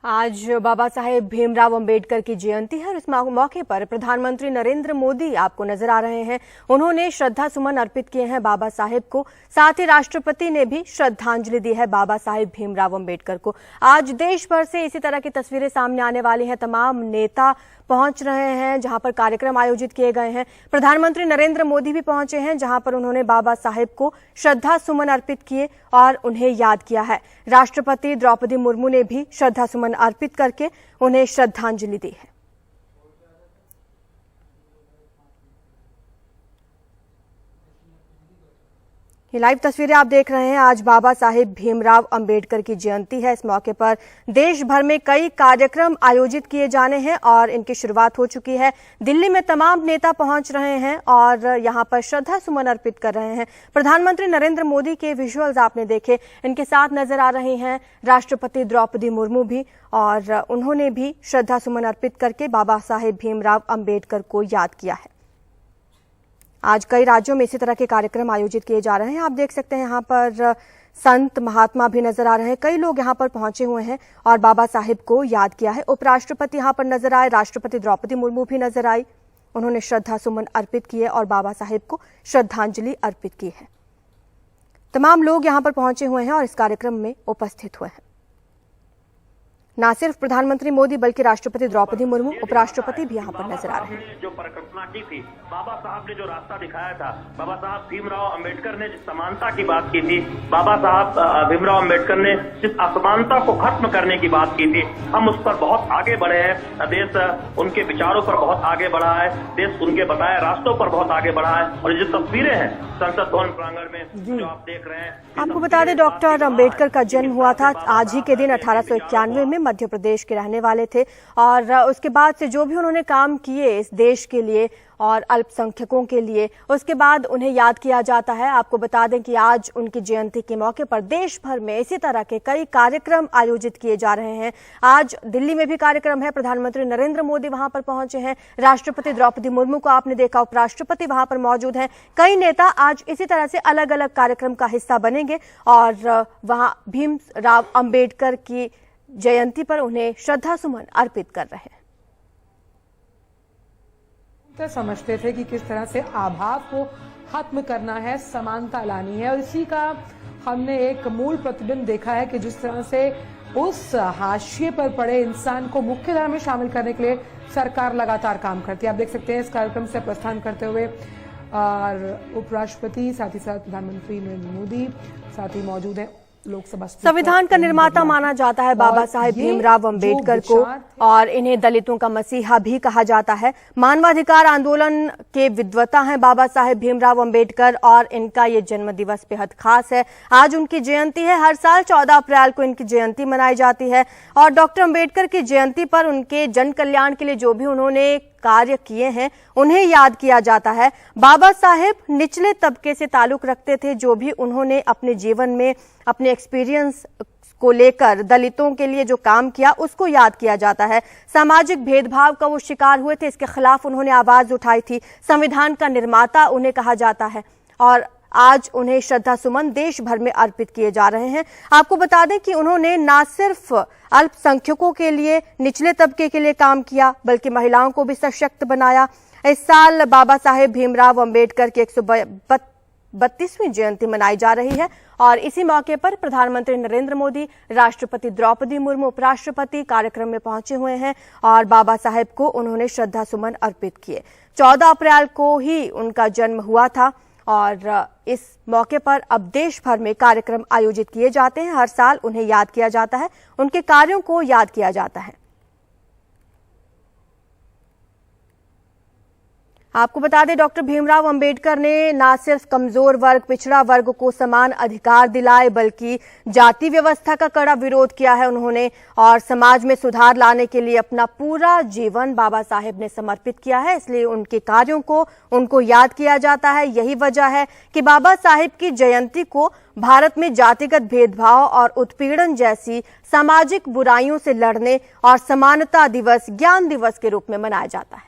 आज बाबा साहेब भीमराव अंबेडकर की जयंती है और इस मौके पर प्रधानमंत्री नरेंद्र मोदी आपको नजर आ रहे हैं। उन्होंने श्रद्धा सुमन अर्पित किए हैं बाबा साहेब को। साथ ही राष्ट्रपति ने भी श्रद्धांजलि दी है बाबा साहेब भीमराव अंबेडकर को। आज देश भर से इसी तरह की तस्वीरें सामने आने वाली हैं। तमाम नेता पहुंच रहे हैं जहां पर कार्यक्रम आयोजित किए गए हैं। प्रधानमंत्री नरेंद्र मोदी भी पहुंचे हैं जहां पर उन्होंने बाबा साहेब को श्रद्धा सुमन अर्पित किए और उन्हें याद किया है। राष्ट्रपति द्रौपदी मुर्मू ने भी श्रद्धा सुमन अर्पित करके उन्हें श्रद्धांजलि दी है। ये लाइव तस्वीरें आप देख रहे हैं। आज बाबा साहेब भीमराव अंबेडकर की जयंती है। इस मौके पर देश भर में कई कार्यक्रम आयोजित किए जाने हैं और इनकी शुरुआत हो चुकी है। दिल्ली में तमाम नेता पहुंच रहे हैं और यहां पर श्रद्धा सुमन अर्पित कर रहे हैं। प्रधानमंत्री नरेंद्र मोदी के विजुअल्स आपने देखे, इनके साथ नजर आ रही हैं राष्ट्रपति द्रौपदी मुर्मू भी, और उन्होंने भी श्रद्धा सुमन अर्पित करके बाबा साहेब भीमराव अंबेडकर को याद किया है। आज कई राज्यों में इसी तरह के कार्यक्रम आयोजित किए जा रहे हैं। आप देख सकते हैं यहाँ पर संत महात्मा भी नजर आ रहे हैं। कई लोग यहाँ पर पहुंचे हुए हैं और बाबा साहेब को याद किया है। उपराष्ट्रपति यहाँ पर नजर आए, राष्ट्रपति द्रौपदी मुर्मू भी नजर आई। उन्होंने श्रद्धा सुमन अर्पित किए और बाबा साहेब को श्रद्धांजलि अर्पित की है। तमाम लोग यहाँ पर पहुंचे हुए हैं और इस कार्यक्रम में उपस्थित हुए हैं। न सिर्फ प्रधानमंत्री मोदी बल्कि राष्ट्रपति द्रौपदी मुर्मू, उपराष्ट्रपति भी यहाँ पर नजर आ रहे हैं। जो परिकल्पना की थी, बाबा साहब ने जो रास्ता दिखाया था, बाबा साहब भीमराव अंबेडकर ने जिस समानता की बात की थी, बाबा साहब भीमराव अंबेडकर ने जिस असमानता को खत्म करने की बात की थी, हम उस पर बहुत आगे बढ़े हैं। देश उनके विचारों पर बहुत आगे बढ़ा है, देश उनके बताए रास्तों पर बहुत आगे बढ़ा है। और जो तस्वीरें हैं संसद भवन प्रांगण में जो आप देख रहे हैं, आपको बता दें डॉक्टर अंबेडकर का जन्म हुआ था आज ही के दिन 1891 में। मध्य प्रदेश के रहने वाले थे और उसके बाद से जो भी उन्होंने काम किए इस देश के लिए और अल्पसंख्यकों के लिए, उसके बाद उन्हें याद किया जाता है। आपको बता दें कि आज उनकी जयंती के मौके पर देश भर में इसी तरह के कई कार्यक्रम आयोजित किए जा रहे हैं। आज दिल्ली में भी कार्यक्रम है। प्रधानमंत्री नरेंद्र मोदी वहां पर पहुंचे हैं। राष्ट्रपति द्रौपदी मुर्मू को आपने देखा, उपराष्ट्रपति वहां पर मौजूद हैं। कई नेता आज इसी तरह से अलग अलग कार्यक्रम का हिस्सा बनेंगे और वहां भीमराव अंबेडकर की जयंती पर उन्हें श्रद्धा सुमन अर्पित कर रहे हैं। समझते थे कि किस तरह से अभाव को खत्म करना है, समानता लानी है, और इसी का हमने एक मूल प्रतिबिंब देखा है कि जिस तरह से उस हाशिए पर पड़े इंसान को मुख्य धारा में शामिल करने के लिए सरकार लगातार काम करती है। आप देख सकते हैं इस कार्यक्रम से प्रस्थान करते हुए और उपराष्ट्रपति, साथ ही साथ प्रधानमंत्री नरेंद्र मोदी साथ ही मौजूद हैं। लोकसभा संविधान का निर्माता माना जाता है बाबा साहेब भीमराव अंबेडकर को और इन्हें दलितों का मसीहा भी कहा जाता है। मानवाधिकार आंदोलन के विद्वता हैं बाबा साहेब भीमराव अंबेडकर और इनका ये जन्म दिवस बेहद खास है। आज उनकी जयंती है। हर साल 14 अप्रैल को इनकी जयंती मनाई जाती है और डॉक्टर अंबेडकर की जयंती पर उनके जन कल्याण के लिए जो भी उन्होंने कार्य किए हैं उन्हें याद किया जाता है। बाबा साहेब निचले तबके से ताल्लुक रखते थे। जो भी उन्होंने अपने जीवन में अपने एक्सपीरियंस को लेकर दलितों के लिए जो काम किया उसको याद किया जाता है। सामाजिक भेदभाव का वो शिकार हुए थे, इसके खिलाफ उन्होंने आवाज उठाई थी। संविधान का निर्माता उन्हें कहा जाता है और आज उन्हें श्रद्धा सुमन देश भर में अर्पित किए जा रहे हैं। आपको बता दें कि उन्होंने न सिर्फ अल्पसंख्यकों के लिए, निचले तबके के लिए काम किया बल्कि महिलाओं को भी सशक्त बनाया। इस साल बाबा साहेब भीमराव अंबेडकर की 132वीं जयंती मनाई जा रही है और इसी मौके पर प्रधानमंत्री नरेंद्र मोदी, राष्ट्रपति द्रौपदी मुर्मू, उपराष्ट्रपति कार्यक्रम में पहुंचे हुए हैं और बाबा साहेब को उन्होंने श्रद्धा सुमन अर्पित किए। 14 अप्रैल को ही उनका जन्म हुआ था और इस मौके पर अब देश भर में कार्यक्रम आयोजित किए जाते हैं। हर साल उन्हें याद किया जाता है, उनके कार्यों को याद किया जाता है। आपको बता दें डॉक्टर भीमराव अंबेडकर ने न सिर्फ कमजोर वर्ग, पिछड़ा वर्ग को समान अधिकार दिलाए बल्कि जाति व्यवस्था का कड़ा विरोध किया है उन्होंने और समाज में सुधार लाने के लिए अपना पूरा जीवन बाबा साहेब ने समर्पित किया है। इसलिए उनके कार्यों को उनको याद किया जाता है। यही वजह है कि बाबा साहेब की जयंती को भारत में जातिगत भेदभाव और उत्पीड़न जैसी सामाजिक बुराइयों से लड़ने और समानता दिवस, ज्ञान दिवस के रूप में मनाया जाता है।